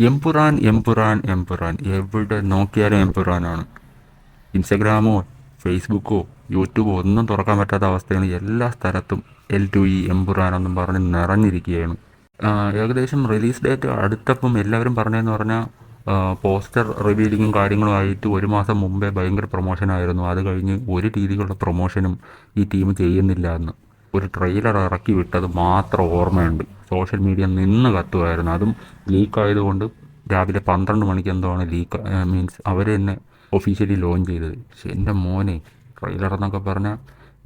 എംപുറാൻ എംപുറാൻ എംപുറാൻ, എവിടെ നോക്കിയാലും എംപുറാനാണ്. ഇൻസ്റ്റഗ്രാമോ ഫേസ്ബുക്കോ യൂട്യൂബോ ഒന്നും തുറക്കാൻ പറ്റാത്ത അവസ്ഥയാണ്. എല്ലാ സ്ഥലത്തും L2E എംപുറാനെന്നും പറഞ്ഞ് നിറഞ്ഞിരിക്കുകയാണ്. ഏകദേശം റിലീസ് ഡേറ്റ് അടുത്തപ്പം എല്ലാവരും പറഞ്ഞതെന്ന് പറഞ്ഞാൽ പോസ്റ്റർ റിവീലിങ്ങും കാര്യങ്ങളുമായിട്ട് ഒരു മാസം മുമ്പേ ഭയങ്കര പ്രൊമോഷനായിരുന്നു. അത് കഴിഞ്ഞ് ഒരു രീതിയിലുള്ള പ്രൊമോഷനും ഈ ടീം ചെയ്യുന്നില്ല എന്ന് ഒരു ട്രെയിലർ ഇറക്കി വിട്ടത് മാത്രം ഓർമ്മയുണ്ട്. സോഷ്യൽ മീഡിയ നിന്ന് കത്തുമായിരുന്നു. അതും ലീക്കായതുകൊണ്ട് രാവിലെ 12 മണിക്ക് എന്തോ ആണ് ലീക്ക്, മീൻസ് അവർ തന്നെ ഒഫീഷ്യലി ലോഞ്ച് ചെയ്തത്. പക്ഷെ എൻ്റെ മോനെ, ട്രെയിലർ എന്നൊക്കെ പറഞ്ഞാൽ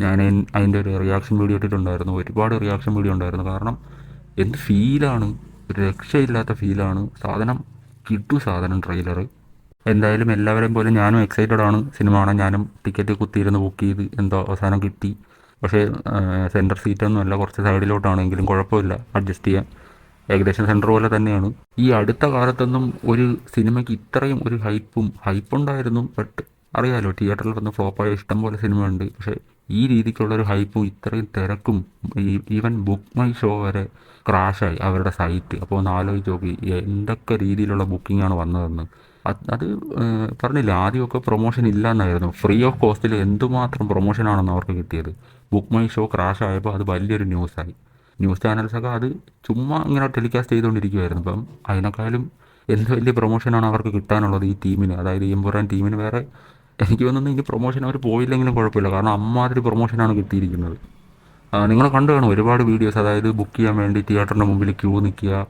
ഞാൻ അതിൻ്റെ ഒരു റിയാക്ഷൻ വീഡിയോ ഇട്ടിട്ടുണ്ടായിരുന്നു. ഒരുപാട് റിയാക്ഷൻ വീഡിയോ ഉണ്ടായിരുന്നു. കാരണം എന്ത് ഫീലാണ്, ഒരു രക്ഷയില്ലാത്ത ഫീലാണ്. സാധനം കിട്ടു, സാധനം ട്രെയിലർ. എന്തായാലും എല്ലാവരെയും പോലെ ഞാനും എക്സൈറ്റഡ് ആണ് സിനിമ കാണാൻ. ഞാനും ടിക്കറ്റ് കുത്തിയിരുന്ന് ബുക്ക് ചെയ്ത് എന്തോ അവസാനം കിട്ടി. പക്ഷേ സെൻറ്റർ സീറ്റൊന്നും അല്ല, കുറച്ച് സൈഡിലോട്ടാണെങ്കിലും കുഴപ്പമില്ല, അഡ്ജസ്റ്റ് ചെയ്യാം. ഏകദേശം സെൻറ്റർ പോലെ തന്നെയാണ്. ഈ അടുത്ത കാലത്തൊന്നും ഒരു സിനിമയ്ക്ക് ഇത്രയും ഒരു ഹൈപ്പുണ്ടായിരുന്നു. ബട്ട് അറിയാലോ, തിയേറ്ററിൽ വന്ന് ഫ്ലോപ്പായ ഇഷ്ടം പോലെ സിനിമ ഉണ്ട്. പക്ഷേ ഈ രീതിക്കുള്ളൊരു ഹൈപ്പും ഇത്രയും തിരക്കും, ഈവൻ ബുക്ക് മൈ ഷോ വരെ ക്രാഷായി അവരുടെ സൈറ്റ്. അപ്പോൾ ഒന്ന് ആലോചിച്ച് നോക്കി എന്തൊക്കെ രീതിയിലുള്ള ബുക്കിംഗാണ് വന്നതെന്ന്. അത് പറഞ്ഞില്ല, ആദ്യമൊക്കെ പ്രൊമോഷൻ ഇല്ല എന്നായിരുന്നു. ഫ്രീ ഓഫ് കോസ്റ്റിൽ എന്തുമാത്രം പ്രൊമോഷനാണെന്ന് അവർക്ക് കിട്ടിയത്. ബുക്ക് മൈ ഷോ ക്രാഷ് ആയപ്പോൾ അത് വലിയൊരു ന്യൂസായി. ന്യൂസ് ചാനൽസൊക്കെ അത് ചുമ്മാ ഇങ്ങനെ ടെലികാസ്റ്റ് ചെയ്തുകൊണ്ടിരിക്കുമായിരുന്നു. അപ്പം അതിനേക്കാളും എന്ത് വലിയ പ്രൊമോഷനാണ് അവർക്ക് കിട്ടാനുള്ളത് ഈ ടീമിന്, അതായത് എംപുരാൻ ടീമിന്. വേറെ എനിക്ക് തോന്നുന്നു ഇനി പ്രൊമോഷൻ അവർ പോയില്ലെങ്കിലും കുഴപ്പമില്ല, കാരണം അമ്മാതിരി പ്രൊമോഷനാണ് കിട്ടിയിരിക്കുന്നത്. നിങ്ങൾ കണ്ടു കാണും ഒരുപാട് വീഡിയോസ്, അതായത് ബുക്ക് ചെയ്യാൻ വേണ്ടി തിയേറ്ററിൻ്റെ മുമ്പിൽ ക്യൂ നിൽക്കുക,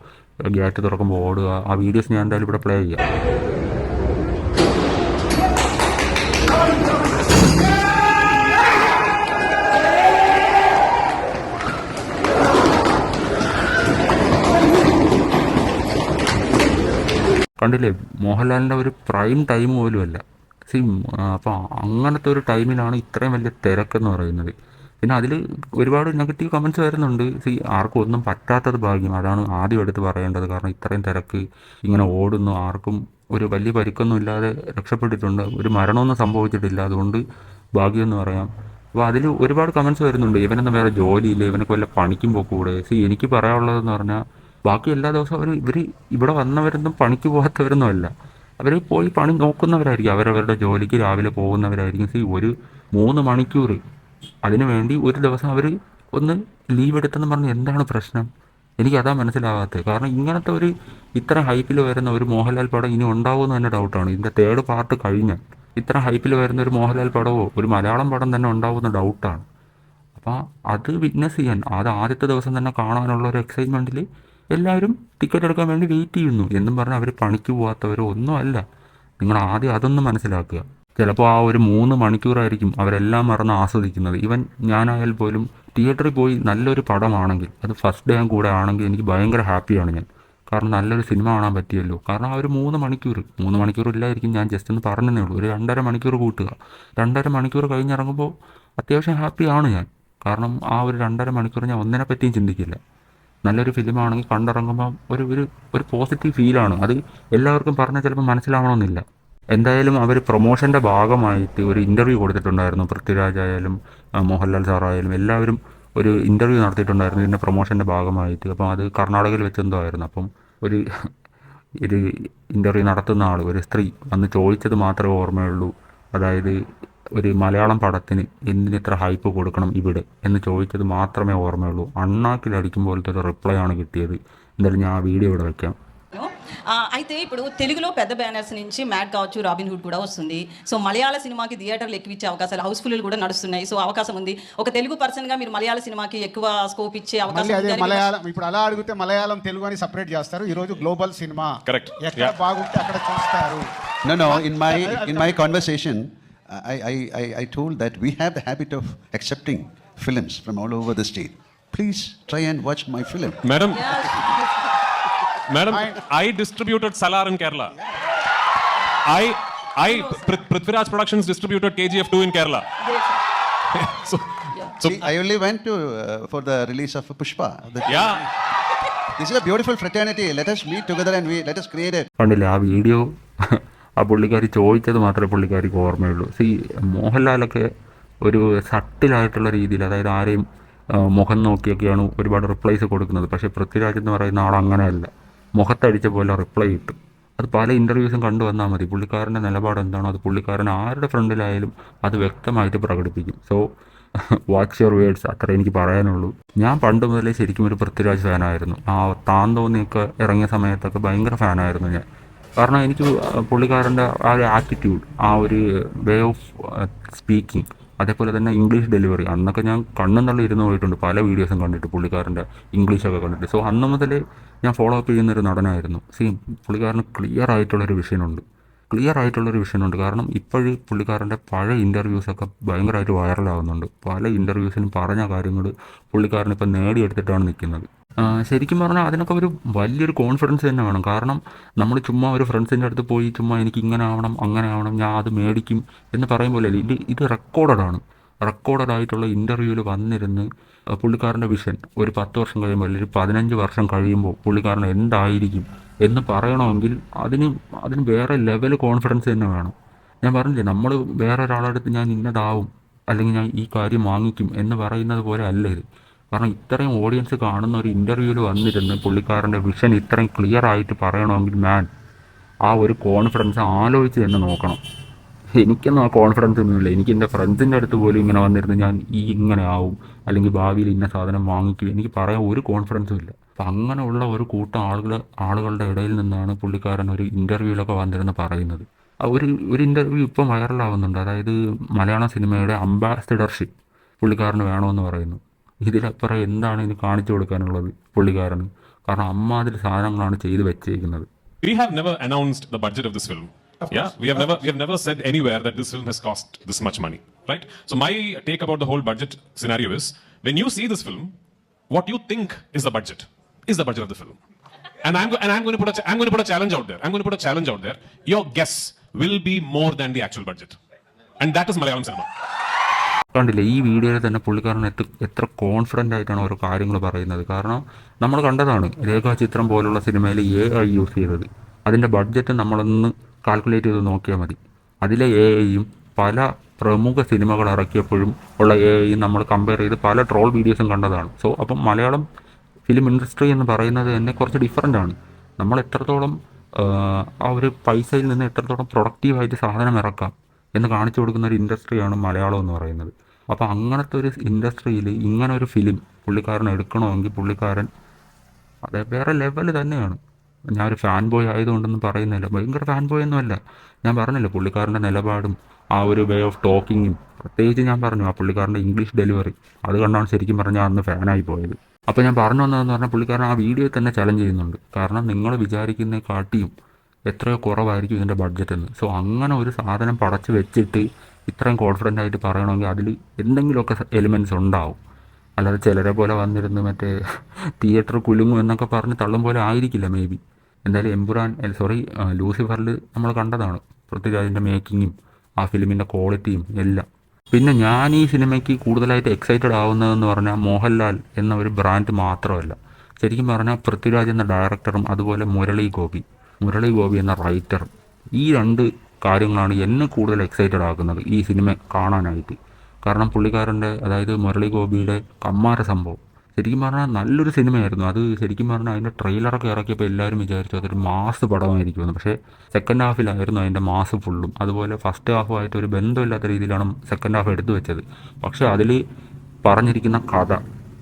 ഗേറ്റ് തുറക്കുമ്പോൾ ഓടുക. ആ വീഡിയോസ് ഞാൻ എന്തായാലും ഇവിടെ പ്ലേ ചെയ്യാം. കണ്ടില്ലേ, മോഹൻലാലിൻ്റെ ഒരു പ്രൈം ടൈം പോലും അല്ല. സി അപ്പോൾ അങ്ങനത്തെ ഒരു ടൈമിലാണ് ഇത്രയും വലിയ തിരക്കെന്ന് പറയുന്നത്. പിന്നെ അതിൽ ഒരുപാട് നെഗറ്റീവ് കമൻറ്റ്സ് വരുന്നുണ്ട്. സി ആർക്കും ഒന്നും പറ്റാത്തത് ഭാഗ്യം, അതാണ് ആദ്യം എടുത്ത് പറയേണ്ടത്. കാരണം ഇത്രയും തിരക്ക്, ഇങ്ങനെ ഓടുന്നു, ആർക്കും ഒരു വലിയ പരിക്കൊന്നും ഇല്ലാതെ രക്ഷപ്പെട്ടിട്ടുണ്ട്. ഒരു മരണമൊന്നും സംഭവിച്ചിട്ടില്ല, അതുകൊണ്ട് ഭാഗ്യമെന്ന് പറയാം. അപ്പോൾ അതിൽ ഒരുപാട് കമൻറ്റ്സ് വരുന്നുണ്ട്, ഇവനൊന്നും വേറെ ജോലിയില്ല, ഇവനൊക്കെ വല്ല പണിക്കും പോക്കൂടെ. സി എനിക്ക് പറയാനുള്ളതെന്ന് പറഞ്ഞാൽ, ബാക്കി എല്ലാ ദിവസവും ഇവർ ഇവിടെ വന്നവരൊന്നും പണിക്ക് പോകാത്തവരൊന്നും അല്ല. അവർ പോയി പണി നോക്കുന്നവരായിരിക്കും, അവരവരുടെ ജോലിക്ക് രാവിലെ പോകുന്നവരായിരിക്കും. സി ഒരു 3 മണിക്കൂർ അതിനു വേണ്ടി ഒരു ദിവസം അവർ ഒന്ന് ലീവ് എടുത്തെന്ന് പറഞ്ഞ് എന്താണ് പ്രശ്നം? എനിക്കതാ മനസ്സിലാകാത്തത്. കാരണം ഇങ്ങനത്തെ ഒരു ഇത്ര ഹൈപ്പിൽ വരുന്ന ഒരു മോഹൻലാൽ പടം ഇനി ഉണ്ടാവുമെന്ന് തന്നെ ഡൗട്ടാണ്. ഇതിൻ്റെ 3rd പാർട്ട് കഴിഞ്ഞാൽ ഇത്ര ഹൈപ്പിൽ വരുന്ന ഒരു മോഹൻലാൽ പടമോ ഒരു മലയാളം പടം തന്നെ ഉണ്ടാവുമെന്ന് ഡൗട്ടാണ്. അപ്പോൾ അത് വിറ്റ്നസ് ചെയ്യാൻ, അത് ആദ്യത്തെ ദിവസം തന്നെ കാണാനുള്ള ഒരു എക്സൈറ്റ്മെൻറ്റിൽ എല്ലാവരും ടിക്കറ്റ് എടുക്കാൻ വേണ്ടി വെയിറ്റ് ചെയ്യുന്നു. എന്നും പറഞ്ഞാൽ അവർ പണിക്ക് പോകാത്തവരോ ഒന്നും അല്ല. നിങ്ങൾ ആദ്യം അതൊന്നും മനസ്സിലാക്കുക. ചിലപ്പോൾ ആ ഒരു 3 മണിക്കൂറായിരിക്കും അവരെല്ലാം മറന്ന് ആസ്വദിക്കുന്നത്. ഈവൻ ഞാനായാൽ പോലും തിയേറ്ററിൽ പോയി നല്ലൊരു പടമാണെങ്കിൽ, അത് ഫസ്റ്റ് ഡേ കൂടെ ആണെങ്കിൽ എനിക്ക് ഭയങ്കര ഹാപ്പിയാണ് ഞാൻ. കാരണം നല്ലൊരു സിനിമ കാണാൻ പറ്റിയല്ലോ. കാരണം ആ ഒരു 3 മണിക്കൂർ ഇല്ലായിരിക്കും, ഞാൻ ജസ്റ്റ് ഒന്ന് പറഞ്ഞതേ ഉള്ളൂ, ഒരു 2.5 മണിക്കൂർ കൂട്ടുക. 2.5 മണിക്കൂർ കഴിഞ്ഞിറങ്ങുമ്പോൾ അത്യാവശ്യം ഹാപ്പിയാണ് ഞാൻ. കാരണം ആ ഒരു 2.5 മണിക്കൂർ ഞാൻ ഒന്നിനെ പറ്റിയും ചിന്തിക്കില്ല. നല്ലൊരു ഫിലിമാണെങ്കിൽ കണ്ടിറങ്ങുമ്പോൾ ഒരു പോസിറ്റീവ് ഫീലാണ്. അത് എല്ലാവർക്കും പറഞ്ഞാൽ ചിലപ്പോൾ മനസ്സിലാവണമെന്നില്ല. എന്തായാലും അവർ പ്രൊമോഷൻ്റെ ഭാഗമായിട്ട് ഒരു ഇൻ്റർവ്യൂ കൊടുത്തിട്ടുണ്ടായിരുന്നു. പൃഥ്വിരാജ് ആയാലും മോഹൻലാൽ സാറായാലും എല്ലാവരും ഒരു ഇൻ്റർവ്യൂ നടത്തിയിട്ടുണ്ടായിരുന്നു ഇതിൻ്റെ പ്രൊമോഷൻ്റെ ഭാഗമായിട്ട്. അപ്പം അത് കർണാടകയിൽ വെച്ചെന്തോ ആയിരുന്നു. അപ്പം ഒരു ഒരു ഇൻ്റർവ്യൂ നടത്തുന്ന ആൾ, ഒരു സ്ത്രീ വന്ന് ചോദിച്ചത് മാത്രമേ ഓർമ്മയുള്ളൂ. അതായത് ഒരു മലയാളം പടത്തിന് എന്തിനിത്ര ഹൈപ്പ് കൊടുക്കണം ഇവിടെ എന്ന് ചോദിച്ചത് മാത്രമേ ഓർമ്മയുള്ളൂ. അണ്ണാക്കിലടിക്കും പോലത്തെ ഒരു റിപ്ലൈ ആണ് കിട്ടിയത്. എന്തായാലും ഞാൻ ആ വീഡിയോ ഇവിടെ വയ്ക്കാം. అయితే ఇప్పుడు తెలుగులో పెద్ద బ్యానర్స్ నుంచి మ్యాట్ కావచ్చు, రాబిన్ హుడ్ కూడా వస్తుంది. సో మలయాళ సినిమాకి థియేటర్లు ఎక్కిచ్చే అవకాశాలు, హౌస్ఫుల్ కూడా నడుస్తున్నాయి. సో అవకాశం ఉంది. ఒక తెలుగు పర్సన్గా మీరు మలయాళ సినిమాకి ఎక్కువ స్కోప్ ఇచ్చే అవకాశం అదే మలయాళం. ఇప్పుడు అలా అడిగితే మలయాళం తెలుగు అని సపరేట్ చేస్తారు. ఈ రోజు గ్లోబల్ సినిమా కరెక్ట్, ఎక్కడ బాగుంటే అక్కడ చూస్తారు. No, in my conversation I told that we have the habit of accepting films from all over the state. Please try and watch my film. Madam, I distributed Salar in Kerala. Prithviraj Productions distributed KGF 2 in Kerala. so See, I only went to for the release of Pushpa. Yeah. This is a beautiful fraternity. Let us meet together and let us create it. കണ്ടില്ലേ ആ video? ആ പുള്ളിക്കാരി ചോദിച്ചത് മാത്രമേ പുള്ളിക്കാരിക്ക് ഓർമ്മയുള്ളൂ. C മോഹൻലാലൊക്കെ ഒരു സട്ടിലായിട്ടുള്ള രീതിയിൽ, അതായത് ആരെയും മുഖം നോക്കിയൊക്കെയാണ് ഒരുപാട് റിപ്ലൈസ് കൊടുക്കുന്നത്. പക്ഷേ പൃഥ്വിരാജ് എന്ന് പറയുന്ന ആൾ അങ്ങനെയല്ല. മുഖത്തടിച്ച പോലെ റിപ്ലൈ ഇട്ടു. അത് പല ഇൻ്റർവ്യൂസും കണ്ടു വന്നാൽ മതി. പുള്ളിക്കാരൻ്റെ നിലപാട് എന്താണോ അത് പുള്ളിക്കാരൻ ആരുടെ ഫ്രണ്ടിലായാലും അത് വ്യക്തമായിട്ട് പ്രകടിപ്പിക്കും. സോ വാച്ച് യുവർ വേർഡ്സ്, അത്ര എനിക്ക് പറയാനുള്ളൂ. ഞാൻ പണ്ട് മുതലേ ശരിക്കും ഒരു പൃഥ്വിരാജ് ഫാനായിരുന്നു. ആ താൻ തോന്നിയൊക്കെ ഇറങ്ങിയ സമയത്തൊക്കെ ഭയങ്കര ഫാനായിരുന്നു ഞാൻ. കാരണം എനിക്ക് പുള്ളിക്കാരൻ്റെ ആ ഒരു ആറ്റിറ്റ്യൂഡ്, ആ ഒരു വേ ഓഫ് സ്പീക്കിംഗ്, അതേപോലെ തന്നെ ഇംഗ്ലീഷ് ഡെലിവറി, അന്നൊക്കെ ഞാൻ കണ്ണും തള്ളി ഇരുന്ന് പോയിട്ടുണ്ട് പല വീഡിയോസും കണ്ടിട്ട് പുള്ളിക്കാരൻ്റെ ഇംഗ്ലീഷൊക്കെ കണ്ടിട്ട്. സോ അന്ന് മുതലേ ഞാൻ ഫോളോ അപ്പ് ചെയ്യുന്നൊരു നടനായിരുന്നു. പുള്ളിക്കാരന് ക്ലിയർ ആയിട്ടുള്ളൊരു വിഷനുണ്ട്. കാരണം ഇപ്പോഴും പുള്ളിക്കാരൻ്റെ പഴയ ഇൻ്റർവ്യൂസൊക്കെ ഭയങ്കരമായിട്ട് വൈറലാകുന്നുണ്ട്. പല ഇൻ്റർവ്യൂസിനും പറഞ്ഞ കാര്യങ്ങൾ പുള്ളിക്കാരൻ ഇപ്പം നേടിയെടുത്തിട്ടാണ് നിൽക്കുന്നത്. ശരിക്കും പറഞ്ഞാൽ അതിനൊക്കെ ഒരു വലിയൊരു കോൺഫിഡൻസ് തന്നെ വേണം. കാരണം നമ്മൾ ചുമ്മാ ഒരു ഫ്രണ്ട്സിൻ്റെ അടുത്ത് പോയി ചുമ്മാ എനിക്ക് ഇങ്ങനെ ആവണം അങ്ങനെ ആവണം ഞാൻ അത് മേടിക്കും എന്ന് പറയുമ്പോൾ ഇത് റെക്കോർഡഡ് ആയിട്ടുള്ള ഇൻ്റർവ്യൂവിൽ വന്നിരുന്ന് പുള്ളിക്കാരൻ്റെ വിഷൻ ഒരു 10 വർഷം കഴിയുമ്പോൾ അല്ലെങ്കിൽ 15 വർഷം കഴിയുമ്പോൾ പുള്ളിക്കാരൻ എന്തായിരിക്കും എന്ന് പറയണമെങ്കിൽ അതിന് വേറെ ലെവൽ കോൺഫിഡൻസ് തന്നെ വേണം. ഞാൻ പറഞ്ഞില്ലേ, നമ്മൾ വേറെ ഒരാളടുത്ത് ഞാൻ ഇന്നതാവും അല്ലെങ്കിൽ ഞാൻ ഈ കാര്യം വാങ്ങിക്കും എന്ന് പറയുന്നത് പോലെ അല്ല ഇത്. കാരണം ഇത്രയും ഓഡിയൻസ് കാണുന്ന ഒരു ഇൻ്റർവ്യൂവിൽ വന്നിരുന്ന് പുള്ളിക്കാരൻ്റെ വിഷൻ ഇത്രയും ക്ലിയർ ആയിട്ട് പറയണമെങ്കിൽ ആ ഒരു കോൺഫിഡൻസ് ആലോചിച്ച് തന്നെ നോക്കണം. എനിക്കൊന്നും ആ കോൺഫിഡൻസ് ഒന്നുമില്ല. എനിക്ക് എൻ്റെ ഫ്രണ്ട്സിൻ്റെ അടുത്ത് പോലും ഇങ്ങനെ വന്നിരുന്ന് ഞാൻ ഇങ്ങനെ ആവും അല്ലെങ്കിൽ ഭാവിയിൽ ഇന്ന സാധനം വാങ്ങിക്കും എനിക്ക് പറയാൻ ഒരു കോൺഫിഡൻസും ഇല്ല. അപ്പം അങ്ങനെയുള്ള ഒരു കൂട്ടം ആളുകളുടെ ഇടയിൽ നിന്നാണ് പുള്ളിക്കാരൻ ഒരു ഇൻ്റർവ്യൂവിലൊക്കെ വന്നിരുന്ന് പറയുന്നത്. ഒരു ഇൻ്റർവ്യൂ ഇപ്പം വൈറലാവുന്നുണ്ട്. അതായത് മലയാള സിനിമയുടെ അംബാസിഡർഷിപ്പ് പുള്ളിക്കാരന് വേണമെന്ന് പറയുന്നു. ഇതിലപ്പുറം എന്താണ് ഇനി കാണിച്ചു കൊടുക്കാനുള്ളത് പുള്ളിക്കാരന്? കാരണം അമ്മാതിരി സാധനങ്ങളാണ് ചെയ്ത് വെച്ചേക്കുന്നത്. We have never announced the budget of this film. Yeah, we have never said anywhere that this film has cost this much money, right? So my take about the whole budget scenario is, when you see this film, what you think is the budget of the film. And I'm going to put a challenge out there. Your guess will be more than the actual budget. And that is Malayalam cinema. കണ്ടില്ലേ, ഈ വീഡിയോയിൽ തന്നെ പുള്ളിക്കാരൻ എത്ര confident ആയിട്ടാണ് ഓരോ കാര്യങ്ങൾ പറയുന്നത്. കാരണം നമ്മൾ കണ്ടതാണ് രേഖാചിത്രം പോലുള്ള സിനിമയിൽ AI യൂസ് ചെയ്തത്. അതിൻ്റെ ബഡ്ജറ്റ് നമ്മളൊന്ന് കാൽക്കുലേറ്റ് ചെയ്ത് നോക്കിയാൽ മതി. അതിലെ AIയും പല പ്രമുഖ സിനിമകൾ ഇറക്കിയപ്പോഴും ഉള്ള AIയും നമ്മൾ കമ്പയർ ചെയ്ത് പല ട്രോൾ വീഡിയോസും കണ്ടതാണ്. സോ അപ്പം മലയാളം ഫിലിം ഇൻഡസ്ട്രി എന്ന് പറയുന്നത് തന്നെ കുറച്ച് ഡിഫറൻ്റാണ്. നമ്മൾ എത്രത്തോളം ആ ഒരു പൈസയിൽ നിന്ന് എത്രത്തോളം പ്രൊഡക്റ്റീവായിട്ട് സാധനം ഇറക്കാം എന്ന് കാണിച്ചു കൊടുക്കുന്ന ഒരു ഇൻഡസ്ട്രിയാണ് മലയാളം എന്ന് പറയുന്നത്. അപ്പോൾ അങ്ങനത്തെ ഒരു ഇൻഡസ്ട്രിയിൽ ഇങ്ങനെ ഒരു ഫിലിം പുള്ളിക്കാരൻ എടുക്കണമെങ്കിൽ പുള്ളിക്കാരൻ അത് വേറെ ലെവൽ തന്നെയാണ്. ഞാനൊരു ഫാൻ ബോയ് ആയതുകൊണ്ടൊന്നും പറയുന്നില്ല, ഭയങ്കര ഫാൻ ബോയ് ഒന്നുമല്ല. ഞാൻ പറഞ്ഞില്ല, പുള്ളിക്കാരൻ്റെ നിലപാടും ആ ഒരു വേ ഓഫ് ടോക്കിങ്ങും, പ്രത്യേകിച്ച് ഞാൻ പറഞ്ഞു ആ പുള്ളിക്കാരൻ്റെ ഇംഗ്ലീഷ് ഡെലിവറി, അത് കണ്ടാണ് ശരിക്കും പറഞ്ഞാൽ അന്ന് ഫാനായി പോയത്. അപ്പോൾ ഞാൻ പറഞ്ഞു വന്നതെന്ന് പറഞ്ഞാൽ പുള്ളിക്കാരൻ ആ വീഡിയോയിൽ തന്നെ ചലഞ്ച് ചെയ്യുന്നുണ്ട്. കാരണം നിങ്ങൾ വിചാരിക്കുന്ന കാട്ടിയും എത്രയോ കുറവായിരിക്കും ഇതിൻ്റെ ബഡ്ജറ്റ് എന്ന്. സോ അങ്ങനെ ഒരു സാധനം പടച്ച് വെച്ചിട്ട് ഇത്രയും കോൺഫിഡൻ്റ് ആയിട്ട് പറയണമെങ്കിൽ അതിൽ എന്തെങ്കിലുമൊക്കെ എലിമെൻറ്റ്സ് ഉണ്ടാവും. അല്ലാതെ ചിലരെ പോലെ വന്നിരുന്ന് മറ്റേ തിയേറ്റർ കുലുങ്ങും എന്നൊക്കെ പറഞ്ഞ് തള്ളും പോലെ ആയിരിക്കില്ല മേ ബി. എന്തായാലും ലൂസിഫറിൽ നമ്മൾ കണ്ടതാണ് പൃഥ്വിരാജിൻ്റെ മേക്കിങ്ങും ആ ഫിലിമിൻ്റെ ക്വാളിറ്റിയും എല്ലാം. പിന്നെ ഞാൻ ഈ സിനിമയ്ക്ക് കൂടുതലായിട്ട് എക്സൈറ്റഡ് ആവുന്നതെന്ന് പറഞ്ഞാൽ മോഹൻലാൽ എന്ന ഒരു ബ്രാൻഡ് മാത്രമല്ല, ശരിക്കും പറഞ്ഞാൽ പൃഥ്വിരാജ് എന്ന ഡയറക്ടറും അതുപോലെ മുരളി ഗോപി എന്ന റൈറ്ററും, ഈ 2 കാര്യങ്ങളാണ് എന്നെ കൂടുതൽ എക്സൈറ്റഡ് ആക്കുന്നത് ഈ സിനിമ കാണാനായിട്ട്. കാരണം പുള്ളിക്കാരൻ്റെ, അതായത് മുരളി ഗോപിയുടെ കമ്മാര സംഭവം ശരിക്കും പറഞ്ഞാൽ നല്ലൊരു സിനിമയായിരുന്നു. അത് ശരിക്കും പറഞ്ഞാൽ അതിൻ്റെ ട്രെയിലറൊക്കെ ഇറക്കിയപ്പോൾ എല്ലാവരും വിചാരിച്ചു അതൊരു മാസ് പടമായിരിക്കുമെന്ന്. പക്ഷേ സെക്കൻഡ് ഹാഫിലായിരുന്നു അതിൻ്റെ മാസ് ഫുള്ളും. അതുപോലെ ഫസ്റ്റ് ഹാഫുമായിട്ട് ഒരു ബന്ധമില്ലാത്ത രീതിയിലാണ് സെക്കൻഡ് ഹാഫ് എടുത്തു വെച്ചത്. പക്ഷേ അതിൽ പറഞ്ഞിരിക്കുന്ന കഥ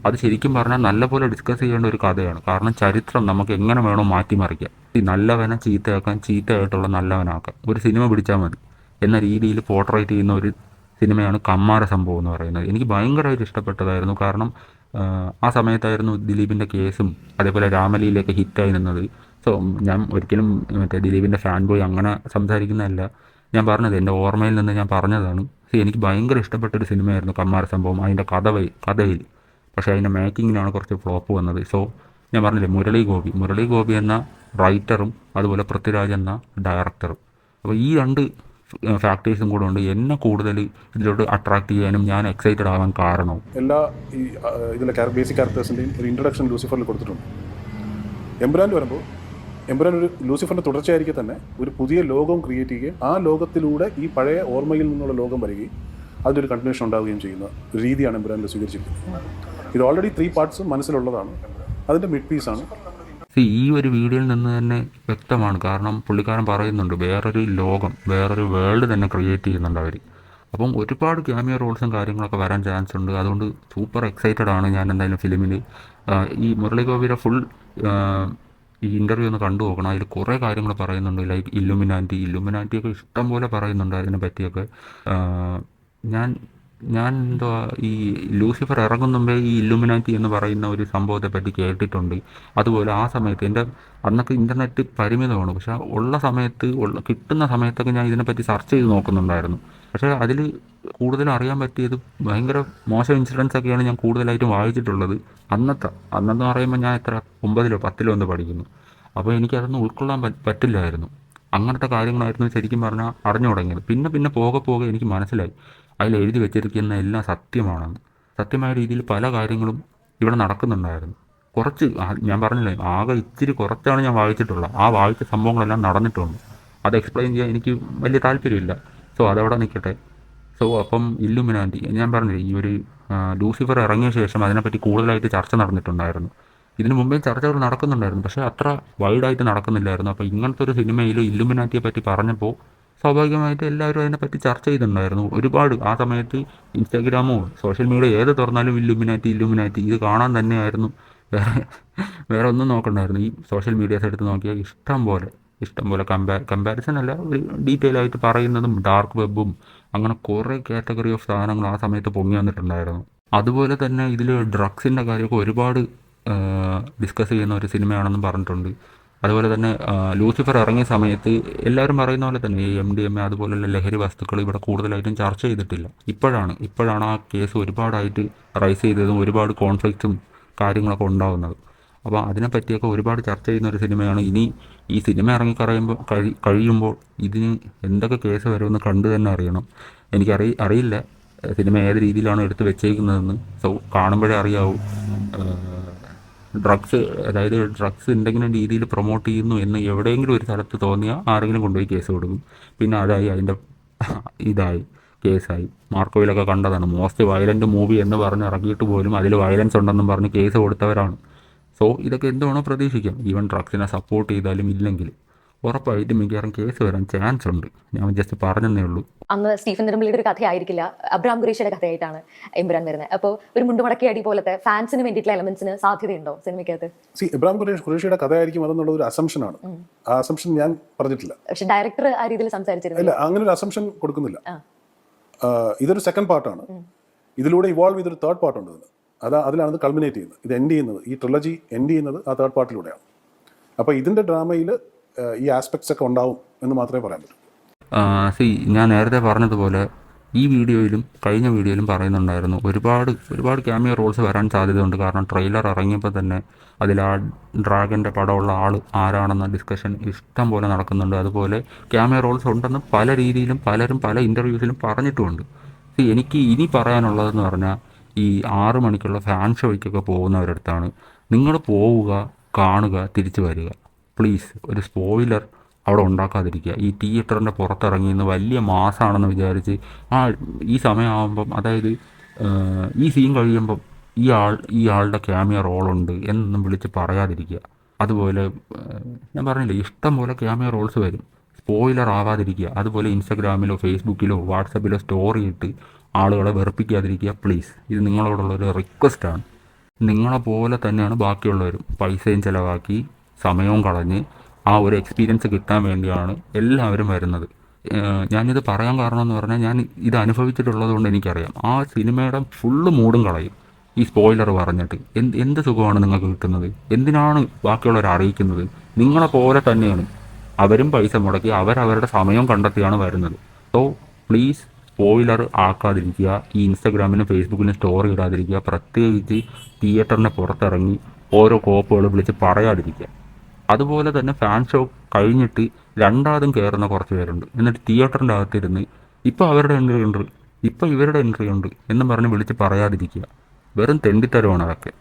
അത് ശരിക്കും പറഞ്ഞാൽ നല്ലപോലെ ഡിസ്കസ് ചെയ്യേണ്ട ഒരു കഥയാണ്. കാരണം ചരിത്രം നമുക്ക് എങ്ങനെ വേണോ മാറ്റിമറിക്കാം. ഈ നല്ലവനെ ചീത്തയാക്കാൻ, ചീത്തയായിട്ടുള്ള നല്ലവനാക്കാം, ഒരു സിനിമ പിടിച്ചാൽ മതി എന്ന രീതിയിൽ പോർട്രേറ്റ് ചെയ്യുന്ന ഒരു സിനിമയാണ് കമ്മാര സംഭവം എന്ന് പറയുന്നത്. എനിക്ക് ഭയങ്കരമായിട്ട് ഇഷ്ടപ്പെട്ടതായിരുന്നു. കാരണം ആ സമയത്തായിരുന്നു ദിലീപിൻ്റെ കേസും അതേപോലെ രാമലീലയൊക്കെ ഹിറ്റായി നിന്നത്. സോ ഞാൻ ഒരിക്കലും മറ്റേ ദിലീപിൻ്റെ ഫാൻ ബോയ് അങ്ങനെ സംസാരിക്കുന്നതല്ല, ഞാൻ പറഞ്ഞത് എൻ്റെ ഓർമ്മയിൽ നിന്ന് ഞാൻ പറഞ്ഞതാണ്. എനിക്ക് ഭയങ്കര ഇഷ്ടപ്പെട്ടൊരു സിനിമയായിരുന്നു കമ്മാര സംഭവം, അതിൻ്റെ കഥയിൽ. പക്ഷേ അതിൻ്റെ മേക്കിങ്ങിനാണ് കുറച്ച് ഫ്ലോപ്പ് വന്നത്. സോ ഞാൻ പറഞ്ഞില്ലേ, മുരളി ഗോപി എന്ന റൈറ്ററും അതുപോലെ പൃഥ്വിരാജ് എന്ന ഡയറക്ടറും. അപ്പോൾ ഈ 2 ഫാക്ടേഴ്സും കൂടെ ഉണ്ട് എന്നെ കൂടുതൽ ഇതിലോട്ട് അട്രാക്ട് ചെയ്യാനും ഞാൻ എക്സൈറ്റഡ് ആവാൻ കാരണവും. എല്ലാ ഈ ഇതിലെ ബേസിക് ക്യാരക്ടേഴ്സിൻ്റെയും ഒരു ഇൻട്രൊഡക്ഷൻ ലൂസിഫറിൽ കൊടുത്തിട്ടുണ്ട്. എമ്പുരാനിൽ വരുമ്പോൾ എമ്പുരാൻ ഒരു ലൂസിഫറിൻ്റെ തുടർച്ചയായിരിക്കെ തന്നെ ഒരു പുതിയ ലോകം ക്രിയേറ്റ് ചെയ്യുകയും ആ ലോകത്തിലൂടെ ഈ പഴയ ഓർമ്മയിൽ നിന്നുള്ള ലോകം വരികയും അതിലൊരു കണ്ടിന്യൂഷൻ ഉണ്ടാവുകയും ചെയ്യുന്ന ഒരു രീതിയാണ് എമ്പുരാനിൽ സ്വീകരിച്ചിരിക്കുന്നത്. ഇത് ഓൾറെഡി 3 പാർട്സ് മനസ്സിലുള്ളതാണ്. അതിൻ്റെ മിഡ് പീസാണ് ഈ ഒരു വീഡിയോയിൽ നിന്ന് തന്നെ വ്യക്തമാണ്. കാരണം പുള്ളിക്കാരൻ പറയുന്നുണ്ട് വേറൊരു ലോകം, വേറൊരു വേൾഡ് തന്നെ ക്രിയേറ്റ് ചെയ്യുന്നുണ്ട് അവർ. അപ്പം ഒരുപാട് ക്യാമിയോ റോൾസും കാര്യങ്ങളൊക്കെ വരാൻ ചാൻസ് ഉണ്ട്. അതുകൊണ്ട് സൂപ്പർ എക്സൈറ്റഡ് ആണ് ഞാൻ എന്തായാലും ഫിലിമിൽ. ഈ മുരളി ഗോപിയുടെ ഫുൾ ഈ ഇൻ്റർവ്യൂ ഒന്ന് കണ്ടു നോക്കണം. അതിൽ കുറേ കാര്യങ്ങൾ പറയുന്നുണ്ട്. ലൈക്ക് ഇല്ലുമിനാറ്റിയൊക്കെ ഇഷ്ടം പോലെ പറയുന്നുണ്ട് അതിനെ പറ്റിയൊക്കെ. ഞാൻ എന്തുവാ ഈ ലൂസിഫർ ഇറങ്ങും മുമ്പേ ഈ ഇല്ലുമിനാറ്റി എന്ന് പറയുന്ന ഒരു സംഭവത്തെ പറ്റി കേട്ടിട്ടുണ്ട്. അതുപോലെ ആ സമയത്ത് എൻ്റെ അന്നൊക്കെ ഇൻ്റർനെറ്റ് പരിമിതമാണ്, പക്ഷേ ഉള്ള സമയത്ത് കിട്ടുന്ന സമയത്തൊക്കെ ഞാൻ ഇതിനെപ്പറ്റി സെർച്ച് ചെയ്ത് നോക്കുന്നുണ്ടായിരുന്നു. പക്ഷേ അതിൽ കൂടുതൽ അറിയാൻ പറ്റിയത് ഭയങ്കര മോശം ഇൻസിഡൻസ് ഒക്കെയാണ് ഞാൻ കൂടുതലായിട്ടും വായിച്ചിട്ടുള്ളത്. അന്നെന്ന് പറയുമ്പോൾ ഞാൻ എത്ര 9-ലോ 10-ലോ ഒന്ന് പഠിക്കുന്നു. അപ്പോൾ എനിക്കതൊന്നും ഉൾക്കൊള്ളാൻ പറ്റില്ലായിരുന്നു. അങ്ങനത്തെ കാര്യങ്ങളായിരുന്നു ശരിക്കും പറഞ്ഞാൽ അറിഞ്ഞു തുടങ്ങിയത്. പിന്നെ പോകെ എനിക്ക് മനസ്സിലായി അതിൽ എഴുതി വെച്ചിരിക്കുന്ന എല്ലാം സത്യമാണെന്ന്. സത്യമായ രീതിയിൽ പല കാര്യങ്ങളും ഇവിടെ നടക്കുന്നുണ്ടായിരുന്നു. കുറച്ച് ഞാൻ പറഞ്ഞില്ലേ, ആകെ ഇച്ചിരി കുറച്ചാണ് ഞാൻ വായിച്ചിട്ടുള്ളത്. ആ വായിച്ച സംഭവങ്ങളെല്ലാം നടന്നിട്ടുണ്ട്. അത് എക്സ്പ്ലെയിൻ ചെയ്യാൻ എനിക്ക് വലിയ താല്പര്യമില്ല. അതവിടെ നിൽക്കട്ടെ. അപ്പം ഇല്ലുമിനാറ്റി ഞാൻ പറഞ്ഞില്ലേ, ഈ ഒരു ലൂസിഫർ ഇറങ്ങിയ ശേഷം അതിനെപ്പറ്റി കൂടുതലായിട്ട് ചർച്ച നടന്നിട്ടുണ്ടായിരുന്നു. ഇതിനു മുമ്പേ ചർച്ചകൾ നടക്കുന്നുണ്ടായിരുന്നു, പക്ഷേ അത്ര വൈഡായിട്ട് നടക്കുന്നില്ലായിരുന്നു. അപ്പോൾ ഇങ്ങനത്തെ ഒരു സിനിമയിൽ ഇല്ലുമിനാറ്റിയെ പറ്റി പറഞ്ഞപ്പോൾ സ്വാഭാവികമായിട്ട് എല്ലാവരും അതിനെപ്പറ്റി ചർച്ച ചെയ്തിട്ടുണ്ടായിരുന്നു. ഒരുപാട് ആ സമയത്ത് ഇൻസ്റ്റാഗ്രാമോ സോഷ്യൽ മീഡിയ ഏത് തുറന്നാലും ഇല്ലുമിനാറ്റി ഇത് കാണാൻ തന്നെയായിരുന്നു. വേറെ ഒന്നും നോക്കണ്ടായിരുന്നു. ഈ സോഷ്യൽ മീഡിയാസ് എടുത്ത് നോക്കിയാൽ ഇഷ്ടം പോലെ കമ്പാരിസൺ അല്ല, ഒരു ഡീറ്റെയിൽ ആയിട്ട് പറയുന്നതും ഡാർക്ക് വെബും അങ്ങനെ കുറേ കാറ്റഗറി ഓഫ് സാധനങ്ങൾ ആ സമയത്ത് പൊങ്ങി വന്നിട്ടുണ്ടായിരുന്നു. അതുപോലെ തന്നെ ഇതിൽ ഡ്രഗ്സിൻ്റെ കാര്യമൊക്കെ ഒരുപാട് ഡിസ്കസ് ചെയ്യുന്ന ഒരു സിനിമയാണെന്നും പറഞ്ഞിട്ടുണ്ട്. അതുപോലെ തന്നെ ലൂസിഫർ ഇറങ്ങിയ സമയത്ത് എല്ലാവരും പറയുന്ന പോലെ തന്നെ ഈ MDMA അതുപോലുള്ള ലഹരി വസ്തുക്കൾ ഇവിടെ കൂടുതലായിട്ടും ചർച്ച ചെയ്തിട്ടില്ല. ഇപ്പോഴാണ് ആ കേസ് ഒരുപാടായിട്ട് റൈസ് ചെയ്തതും ഒരുപാട് കോൺഫ്ലിക്റ്റും കാര്യങ്ങളൊക്കെ ഉണ്ടാകുന്നത്. അപ്പോൾ അതിനെപ്പറ്റിയൊക്കെ ഒരുപാട് ചർച്ച ചെയ്യുന്ന ഒരു സിനിമയാണ്. ഇനി ഈ സിനിമ കഴിയുമ്പോൾ ഇതിന് എന്തൊക്കെ കേസ് വരുമെന്ന് കണ്ടു തന്നെ അറിയണം. അറിയില്ല സിനിമ ഏത് രീതിയിലാണ് എടുത്ത് വെച്ചേക്കുന്നതെന്ന്. കാണുമ്പോഴേ അറിയാവൂ. ഡ്രഗ്സ് എന്തെങ്കിലും രീതിയിൽ പ്രൊമോട്ട് ചെയ്യുന്നു എന്ന് എവിടെയെങ്കിലും ഒരു സ്ഥലത്ത് തോന്നിയാൽ ആരെങ്കിലും കൊണ്ടുപോയി കേസ് കൊടുക്കും. പിന്നെ അതിൻ്റെ കേസായി. മാർക്കോയിലൊക്കെ കണ്ടതാണ്. മോസ്റ്റ് വയലൻ്റ് മൂവി എന്ന് പറഞ്ഞ് ഇറക്കിയിട്ട് പോലും അതിൽ വയലൻസ് ഉണ്ടെന്നും പറഞ്ഞ് കേസ് കൊടുത്തവരാണ്. ഇതൊക്കെ എന്തുവേണോ പ്രതീക്ഷിക്കാം. ഈവൻ ഡ്രഗ്സിനെ സപ്പോർട്ട് ചെയ്താലും ഇല്ലെങ്കിൽ ഉറപ്പായിട്ടും മിക്കവാറും കേസ് വരാൻ ചാൻസ് ഉണ്ട്. ഞാൻ ജസ്റ്റ് പറഞ്ഞതേ ഉള്ളൂ. അന്ന് സ്റ്റീഫൻ നെടുമ്പള്ളിയുടെ ഒരു കഥയായിരിക്കില്ല, അബ്രഹാം ഖുറേഷിയുടെ കഥയായിട്ടാണ് എമ്പുരാൻ വരുന്നത്. അപ്പോൾ ഒരു മുണ്ടുമടക്കി അടി പോലത്തെ ഫാൻസിന് വേണ്ടിയിട്ടുള്ള എലമെന്റ്സിന് സാധ്യതയുണ്ടോ സിനിമയ്ക്കകത്ത്? ഇബ്രാഹിം ഖുറേഷിയുടെ കഥയായിരിക്കും അതെന്നുള്ളത് ഒരു അസംഷനാണ്. ആ അസംഷൻ ഞാൻ പറഞ്ഞിട്ടില്ല. പക്ഷെ ഡയറക്ടർ ആ രീതിയിൽ സംസാരിച്ചിരുന്നില്ല. അങ്ങനെ ഒരു അസംഷൻ കൊടുക്കുന്നില്ല. ഇതൊരു സെക്കൻഡ് പാർട്ടാണ്. ഇതിലൂടെ ഇവോൾവ് ചെയ്തൊരു തേർഡ് പാർട്ട് ഉണ്ട്. അതിലാണ് ഇത് കൾമിനേറ്റ് ചെയ്യുന്നത്. ഇത് എൻഡ് ചെയ്യുന്നത്, ഈ ട്രിലജി എൻഡ് ചെയ്യുന്നത് ആ തേർഡ് പാർട്ടിലൂടെയാണ്. അപ്പോൾ ഇതിൻ്റെ ഡ്രാമയിൽ ഈ ആസ്പെക്ട്സ് ഒക്കെ ഉണ്ടാവും എന്ന് മാത്രമേ പറയാൻ പറ്റൂ. ഞാൻ നേരത്തെ പറഞ്ഞതുപോലെ ഈ വീഡിയോയിലും കഴിഞ്ഞ വീഡിയോയിലും പറയുന്നുണ്ടായിരുന്നു ഒരുപാട് ക്യാമിയോ റോൾസ് വരാൻ സാധ്യതയുണ്ട്. കാരണം ട്രെയിലർ ഇറങ്ങിയപ്പോൾ തന്നെ അതിൽ ആ ഡ്രാഗൻ്റെ പടമുള്ള ആൾ ആരാണെന്ന ഡിസ്കഷൻ ഇഷ്ടം പോലെ നടക്കുന്നുണ്ട്. അതുപോലെ ക്യാമിയോ റോൾസ് ഉണ്ടെന്ന് പല രീതിയിലും പലരും പല ഇൻ്റർവ്യൂസിലും പറഞ്ഞിട്ടുമുണ്ട്. എനിക്ക് ഇനി പറയാനുള്ളതെന്ന് പറഞ്ഞാൽ ഈ 6 മണിക്കുള്ള ഫാൻ ഷോയ്ക്കൊക്കെ പോകുന്നവരടുത്താണ്, നിങ്ങൾ പോവുക, കാണുക, തിരിച്ചു വരിക. പ്ലീസ് ഒരു സ്പോയിലർ അവിടെ ഉണ്ടാക്കാതിരിക്കുക. ഈ തിയേറ്ററിൻ്റെ പുറത്തിറങ്ങിയെന്ന് വലിയ മാസമാണെന്ന് വിചാരിച്ച് ഈ സമയമാകുമ്പം, അതായത് ഈ സീൻ കഴിയുമ്പം ഈ ആളുടെ ക്യാമിയോ റോളുണ്ട് എന്നൊന്നും വിളിച്ച് പറയാതിരിക്കുക. അതുപോലെ ഞാൻ പറഞ്ഞില്ലേ, ഇഷ്ടം പോലെ ക്യാമിയോ റോൾസ് വരും. സ്പോയിലർ ആവാതിരിക്കുക. അതുപോലെ ഇൻസ്റ്റാഗ്രാമിലോ ഫേസ്ബുക്കിലോ വാട്സപ്പിലോ സ്റ്റോറി ഇട്ട് ആളുകളെ വെറുപ്പിക്കാതിരിക്കുക. പ്ലീസ്, ഇത് നിങ്ങളോടുള്ളൊരു റിക്വസ്റ്റാണ്. നിങ്ങളെപ്പോലെ തന്നെയാണ് ബാക്കിയുള്ളവരും. പൈസയും ചിലവാക്കി സമയവും കളഞ്ഞ് ആ ഒരു എക്സ്പീരിയൻസ് കിട്ടാൻ വേണ്ടിയാണ് എല്ലാവരും വരുന്നത്. ഞാനിത് പറയാൻ കാരണം എന്ന് പറഞ്ഞാൽ ഞാൻ ഇത് അനുഭവിച്ചിട്ടുള്ളത് കൊണ്ട് എനിക്കറിയാം. ആ സിനിമയുടെ ഫുള്ള് മൂടും കളയും ഈ സ്പോയിലർ പറഞ്ഞിട്ട്. എന്ത് സുഖമാണ് നിങ്ങൾക്ക് കിട്ടുന്നത്? എന്തിനാണ് ബാക്കിയുള്ളവരെ അറിയിക്കുന്നത്? നിങ്ങളെപ്പോലെ തന്നെയാണ് അവരും പൈസ മുടക്കി അവരവരുടെ സമയം കണ്ടെത്തിയാണ് വരുന്നത്. പ്ലീസ് സ്പോയിലർ ആക്കാതിരിക്കുക. ഈ ഇൻസ്റ്റാഗ്രാമിലും ഫേസ്ബുക്കിലും സ്റ്റോറി ഇടാതിരിക്കുക. പ്രത്യേകിച്ച് തിയേറ്ററിൻ്റെ പുറത്തിറങ്ങി ഓരോ കോപ്പുകൾ വിളിച്ച് പറയാതിരിക്കുക. അതുപോലെ തന്നെ ഫാൻ ഷോ കഴിഞ്ഞിട്ട് രണ്ടാമതും കയറുന്ന കുറച്ച് പേരുണ്ട്. എന്നിട്ട് തിയേറ്ററിൻ്റെ അകത്തിരുന്ന് ഇപ്പോൾ അവരുടെ എൻട്രി ഉണ്ട്, ഇപ്പോൾ ഇവരുടെ എൻട്രി ഉണ്ട് എന്നും പറഞ്ഞ് വിളിച്ച് പറയാതിരിക്കുക. വെറും തെണ്ടിത്തരമാണ് അതൊക്കെ.